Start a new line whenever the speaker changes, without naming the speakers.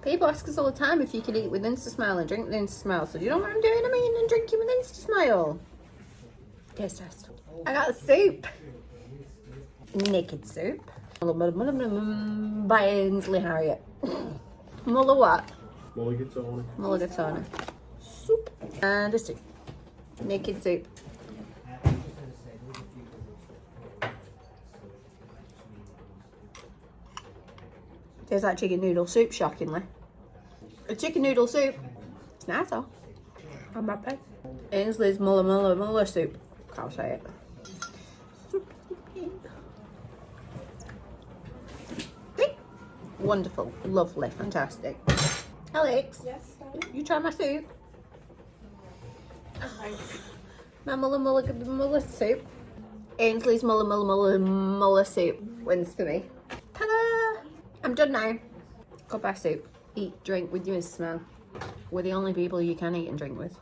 People ask us all the time if you can eat with instasmile and drink with instasmile. So do you know what I'm doing? I'm eating and drinking with instasmile. Taste test. I got soup. Naked soup. By Ainsley Harriet. Muller what?
Mulligatawny.
Mulligatawny. Soup. And a soup. Naked soup. Tastes like chicken noodle soup, shockingly. A chicken noodle soup. It's nice though. I'm happy. Ainsley's muller soup. Can't say it. Wonderful, lovely, fantastic. Alex,
Yes, darling.
you try my soup. My muller soup. Ainsley's muller soup wins for me. Ta-da! I'm done now. Go buy soup. Eat, drink with your smell. We're the only people you can eat and drink with.